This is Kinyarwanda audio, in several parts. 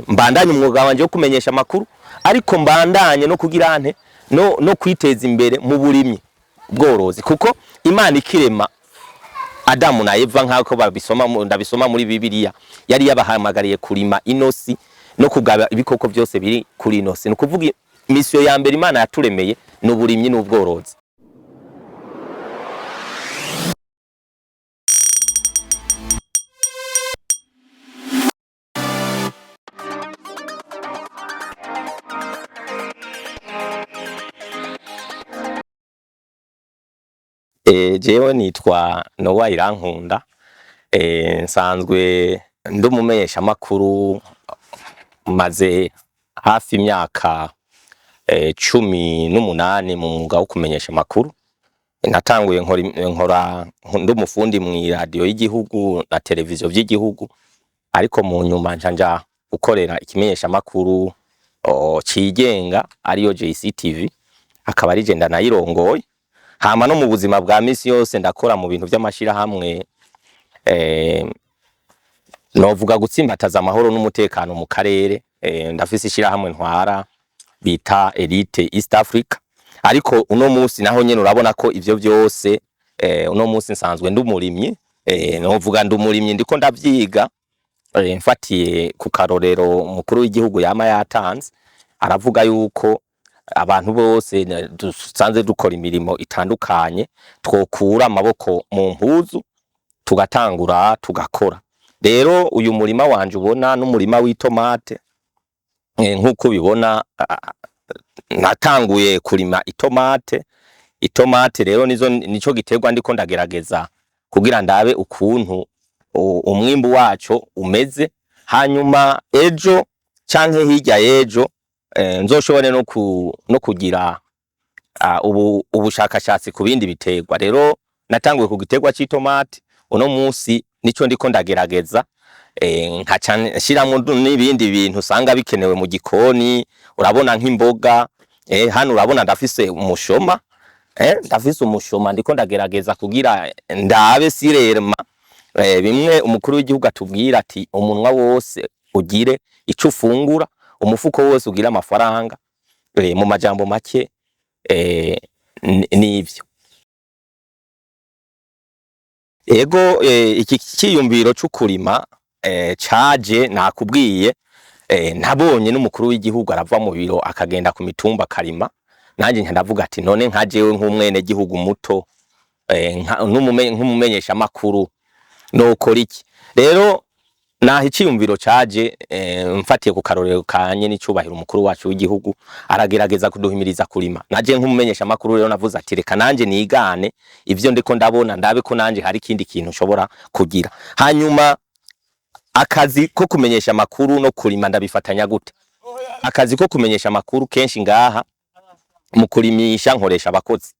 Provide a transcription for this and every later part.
mbandanye umwuga wanje wo kumenyesha amakuru ariko mbandanye no kugira ante no kwiteza imbere mu burimyi bworozi kuko Imana ikirema Adamu na Eva nk'ako ndabisoma muri Bibiliya yari yabahamagariye kurima inosi no kugaba ibikoko byose biri kuri inosi no kuvuga misiyo ya mbere Imana yaturemeye n'uburimyi n'ubworozi. Jewe nitwa Noah Irankunda nsanzwe ndumumenyesha makuru maze hafi imyaka 18 mu mwuga wo kumenyesha makuru. Natanguye nkora ndumufundi mu radio y'igihugu na televiziyo by'igihugu ariko mu nyuma njanja ukorera ikimenyesha makuru cigenga ariyo JCTV akaba ari genda nayirongoye. Hama no mu buzima bwa misi yose ndakora mu bintu by'amashira hamwe novuga gutsimbataza amahoro n'umutekano mu karere. Ndafise ishira hamwe ntwara bita Elite East Africa ariko uno munsi naho nyene urabona ko ivyo byose uno munsi nsanzwe ndumurimyi novuga ndumurimyi ndiko ndavyiga mfatiye ku karorero mukuru w'igihugu yama yatanze aravuga yuko abantu bose dusanze dukora imirimo itandukanye twokura amaboko mu mpuzu tugatangura tugakora. Rero uyu murima wanje ubona n'umurima w'itomate nkuko bibona natanguye kurima itomate rero nico giterwa ndiko ndagerageza kugira ndabe ukuntu umwimbu waco umeze hanyuma ejo canke hirya yejo nzoshobone no kugira ubushakashatsi ku bindi biterwa. Rero natanguye ku giterwa c'itomate uno munsi nico ndiko ndagerageza nkaca shiramwe n'ibindi bintu usanga bikenewe mu gikoni urabona nk'imboga hano urabona ndafise umushoma ndiko ndagerageza kugira ndabe sirema bimwe umukuru w'igihugu atubwira ati umunwa wose ugire ico ufungura umufuko wose ugira amafaranga mu majambo make nivyo. Ego iki kiyumviro c'ukurima caje nakubwiye nabonye n'umukuru w'igihugu arava mu biro akagenda ku mitumba karima nanje ndavuga ati none nkajewe nk'umwene gihugu muto nk'umumenyesha makuru nokora iki. Rero naho iciyumviro caje mfatiye ku karorero kanye n'icubahiro umukuru wacu w'igihugu aragerageza kuduhimiriza kurima naje nk'umumenyesha makuru. Rero navuze ati reka nanje nigane ivyo ndiko ndabona ndabe ko nanje hari ikindi kintu nshobora kugira. Hanyuma akazi ko kumenyesha makuru no kurima ndabifatanya gute? Akazi ko kumenyesha makuru kenshi ngaha mu kurimisha nkoresha abakozi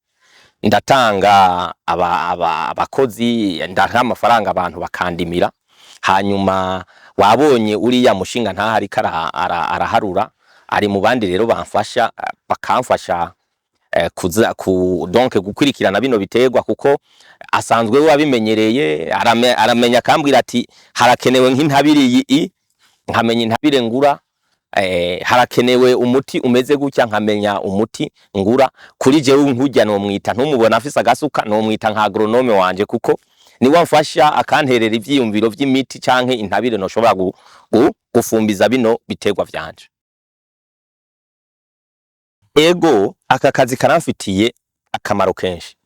ndatanga abakozi ndaha amafaranga abantu bakandimira hanyuma wabonye uriya mushinga ntahari araharura ari mu bandi rero bamfasha bakamfasha donc gukurikirana bino biterwa kuko asanzwe wabimenyereye aramenya kambwira ati harakenewe nk'intabiri nkamenya intabire ngura harakenewe umuti umeze gutya nkamenya umuti ngura kuri jewe nkujya no mwita ntumubona afise agasuka no mwita nka agronome wanje kuko ni wamfasha akanterera ivyiyumviro vy'imiti canke intabire no shobora gufumbiza bino biterwa vyanje. Ego aka kazi karamfitiye akamaro kenshi.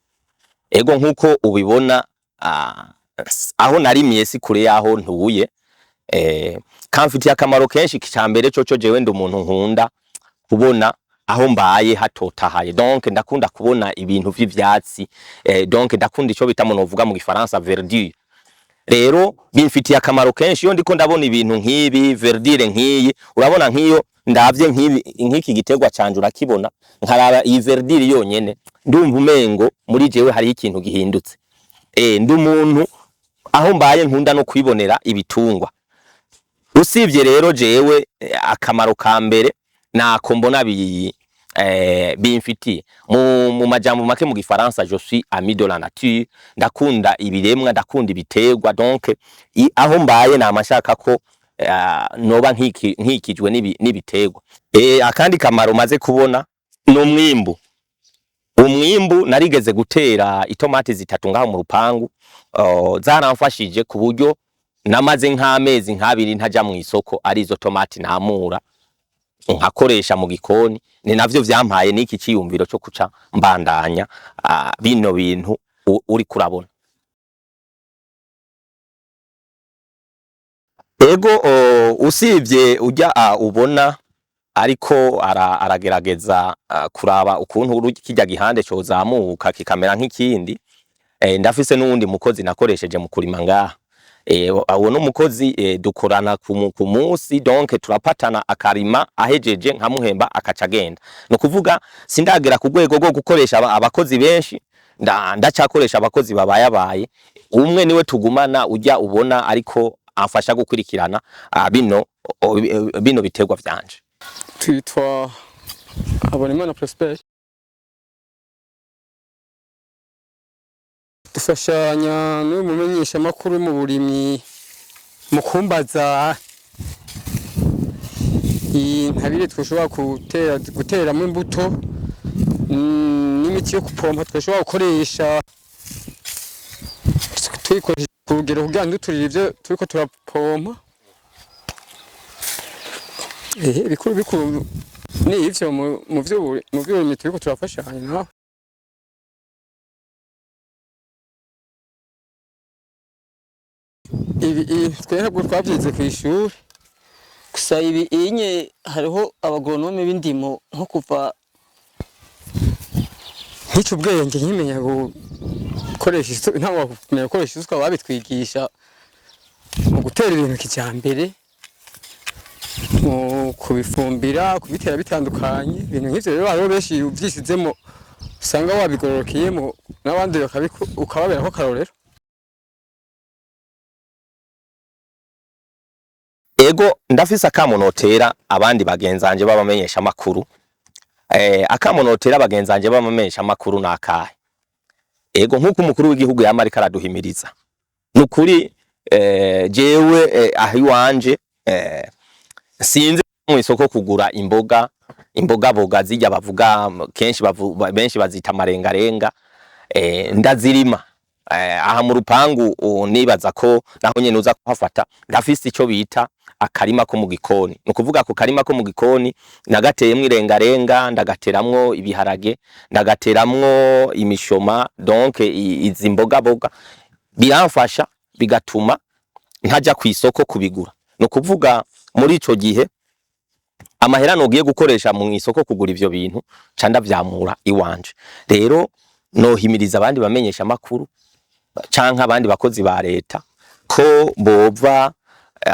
Ego nkuko ubibona aho narimiye si kure yaho ntuye kamfitiye akamaro kenshi. Kicambere coco jewe ndi umuntu nkunda kubona aho mbaye hatotahaye donc ndakunda kubona ibintu vy'ivyatsi donc ndakunda ico bita novuga mu gifaransa verdure. Rero bimfitiye akamaro kenshi iyo ndiko ndabona ibintu nk'ibi verdure nk'iyi urabona nk'iyo ndavye nk'iki giterwa canje urakibona nkaraba iyi verdure yonyene ndumva umengo muri jewe hari ikintu gihindutse. Ndi umuntu aho mbaye nkunda no kwibonera ibitungwa. Usivye rero jewe akamaro ka mbere nako mbona bimfitiye mu majambo make mu gifaransa je suis ami de la nature ndakunda ibiremwa ndakunda ibiterwa donc aho mbaye namashaka ko noba nkikijwe n'ibiterwa. Akandi kamaro maze kubona no umwimbu narigeze gutera itomati zitatu ngaho mu rupangu, zaramfashije ku buryo namaze nk'amezi nk'abiri ntaja mu isoko ari izo tomati namura nkakoresha mu gikoni. Ni navyo vyampaye n'iki ciyumviro cyo kuca mbandanya bino bintu uri kurabona. Ego usivye ujya ubona ariko aragerageza kuraba ukuntu kijya gihande cyo zamuka kikamera nk'ikindi. Ndafise n'uwundi mukozi nakoresheje mu kurima ngaha. Awo no mukozi dukorana ku munsi, donc turapatana akarima ahejeje nkamuhemba akacagenda. No kuvuga sindagera ku rwego rwo gukoresha abakozi benshi, ndacakoresha abakozi babaye. Umwe niwe tugumana ujya ubona ariko amfasha gukurikirana bino biterwa vyanje. Twitwa Habonimana Prosper. Dufashanya n'umumenyesha makuru mu burimyi mu kumbaza intabire twashobora guteramo imbuto n'imiti yo gupompa twashobora gukoresha twikoresha kugera kugira ngo turire ivyo turiko turapompa. Bikuru ni ivyo mu vy'uburimyi turiko turafashanya naho. Twebwe twavyize kw'ishuri gusa inye hariho abagoronome b'indimo nko kuva nk'ico ubwenge nkimenya gukoresha isuka, ntabwo kumenya gukoresha isuka babitwigisha mu gutera ibintu kijambere, mu kubifumbira, kubitera bitandukanye. Ibintu nk'ivyo rero hariho benshi uvyisizemo usanga wabigororokeyemo n'abandi ukababerako akarorero. Ego ndafise akamonotera abandi bagenzanje babamenyesha makuru. Akamonotera bagenzanje babamenyesha makuru nakahe. Ego nkuko umukuru w'igihugu yamarika araduhimiriza. Nukuri jewe ahi wanje sinzi mu isoko kugura imboga boga zijya bavuga kenshi benshi bazita marengarenga. Ndazirima aha mu rupangu nibaza ko naho nyene uza kuhafata. Ndafise ico bita akarima ko mu gikoni. Nukuvuga ko karima ko mu gikoni nagateyemwe irengarenga, ndagateramwo ibiharage, ndagateramwo imishoma, donc izi mboga biramfasha bigatuma ntaja ku isoko kubigura. Nukuvuga muri ico gihe amahera nogiye gukoresha mu isoko kugura ivyo bintu ca ndavyamura iwanje. Rero nohimiriza abandi bamenyesha makuru canke abandi bakozi ba leta ko bova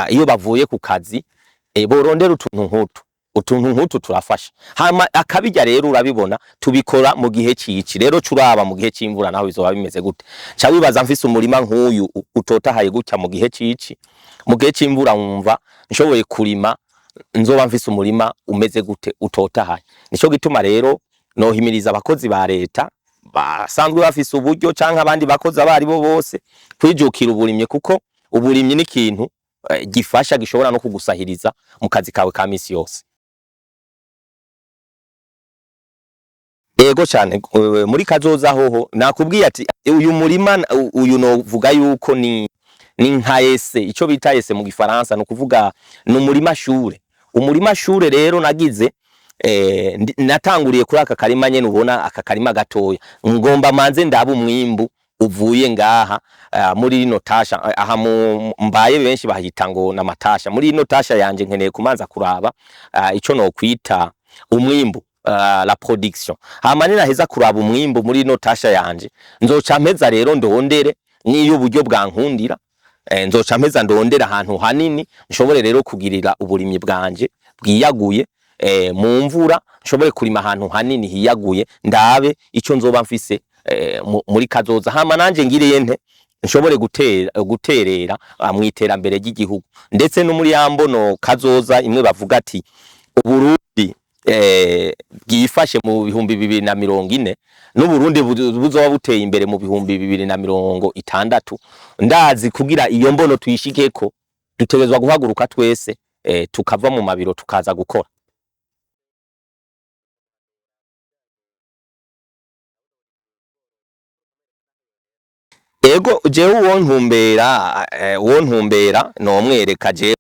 iyo bavuye ku kazi borondera utuntu nk'utu turafasha. Hama akabijya rero urabibona tubikora mu gihe cici. Rero curaba mu gihe c'imvura naho bizoba bimeze gute. Ca wibaza mfise umurima nk'uyu utotahaye gutya mu gihe cici, mu gihe c'imvura wumva nshoboye kurima nzoba mfise umurima umeze gute utotahaye. Nico gituma rero nohimiriza abakozi ba leta basanzwe bafise uburyo canke abandi bakozi abari bo bose kwijukira uburimye, kuko uburimye ni ikintu gifasha gishobora no kugusahiriza mu kazi kawe ka misi yose. Ego cyane muri kazoza hoho nakubwiye ati uyu murima uyu no vuga yuko ni nka ese, ico bita ese mu gifaransa, no kuvuga no murima shure. Umurima shure rero nagize natanguriye kuri aka karima nyene ubona aka karima gatoya. Ngomba manze ndaba umwimbu uvuye ngaha muri rino tasha aha mbaye benshi bahita ngo na matasha. Muri rino tasha yanje nkeneye kumanza kuraba ico no kwita umwimbu, la production. Hama naheza kuraba umwimbu muri rino tasha yanje, nzoca mpeza rero ndondere niyo uburyo bwankundira, nzoca mpeza ndondera ahantu hanini nshobore rero kugirira uburimyi bwanje bwiyaguye mu mvura, nshobore kurima ahantu hanini hiyaguye, ndabe ico nzoba mfise muri kazoza. Hama nanje ngiriye nte nshobore guterera mu iterambere ry'igihugu, ndetse no muri yambono kazoza imwe bavuga ati Uburundi bwifashe mu 2040 n'Uburundi buzoba buteye imbere mu 2060. Ndazi kugira iyo mbono tuyishikeko dutegerezwa guhaguruka twese tukava mu mabiro tukaza gukora. Ego jewe uwo ntumbera nomwereka jewe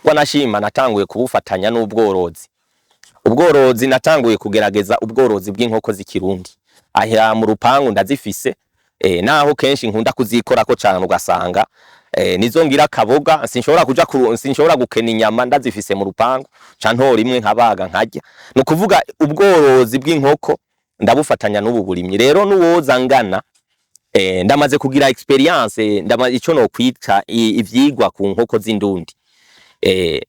wanashima natanguye kubufatanya n'ubworozi. Ubworozi natanguye kugerageza ubworozi bw'inkoko z'ikirundi. Ahira mu rupangu ndazifise naho kenshi nkunda kuzikorako cyane ugasanga nizo ngira kaboga sinshobora gukena inyama ndazifise mu rupangu cantora imwe nkabaga nkarya. No kuvuga ubworozi bw'inkoko ndabufatanya n'ubu burimyi. Rero nuwoza ngana ndamaze kugira experience ico no kwita ivyigwa ku nkoko z'indundi.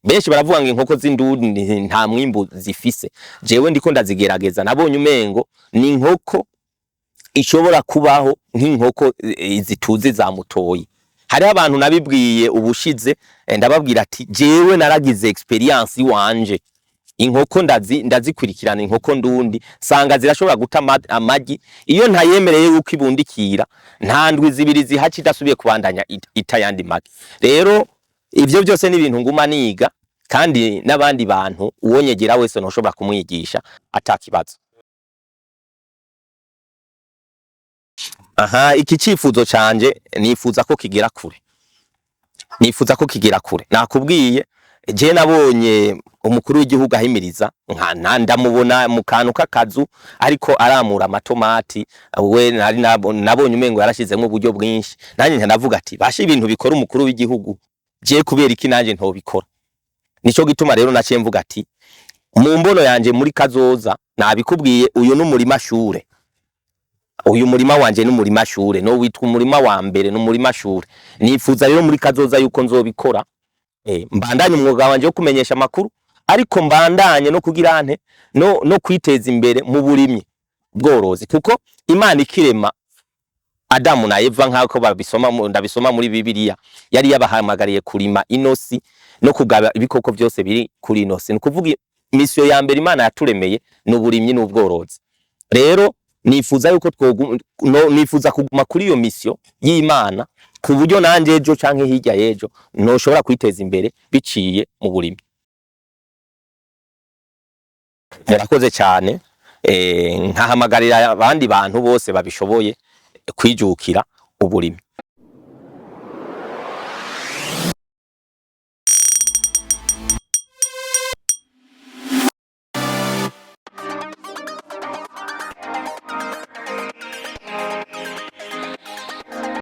Benshi baravuga ngo inkoko z'indundi nta mwimbu zifise. Jewe ndiko ndazigerageza nabonye umengo ni inkoko ishobora kubaho nk'inkoko zituze za mutoyi. Hari abantu nabibwiye ubushize ndababwira ati jewe naragize experience wanje. Inkoko ndazikurikirana inkoko ndundi sanga zirashobora guta amagi iyo ntayemereye yuko ibundikira nta ndwi zibiri zihaci idasubiye kubandanya itayandi magi. Rero ivyo byose ni ibintu nguma niga kandi n'abandi bantu uwonyegera wese ntushobora kumwigisha atakibazo. Iki cifuzo canje nifuza ko kigera kure. Nakubwiye je nabonye umukuru w'igihugu ahimiriza ndamubona mu kantu k'akazu ariko aramura amatomati we nabonye umengo yarashizemo uburyo bwinshi. Nanje ndavuga ati bashe ibintu bikora umukuru w'igihugu je kubera iki nanje ntobikora. Nico gituma rero naciye mvuga ati mu mbono yanje muri kazoza nabikubwiye uyu n'umurima shure. Uyu murima wanje n'umurima shure no witwa umurima wa mbere n'umurima shure. Nifuza rero muri kazoza yuko nzobikora mbandanye umwuga wanje wo kumenyesha makuru ariko mbandanye no kugira ante no kwiteza imbere mu burimyi bworozi kuko Imana ikirema Adamu na Eva nkako ndabisoma muri Bibiliya yari yabahamagariye kurima inosi no kugaba ibikoko byose biri kuri inosi. Ni kuvuga mission ya mbere Imana yaturemeye n'uburimyi n'ubworozi. Rero nifuza yuko nifuza kuguma kuri iyo mission y'Imana ku buryo nanje ejo canke hirya yejo noshobora kwiteza imbere biciye mu burimyi. Murakoze cyane nkahamagarira abandi bantu bose babishoboye kwijukira uburimyi.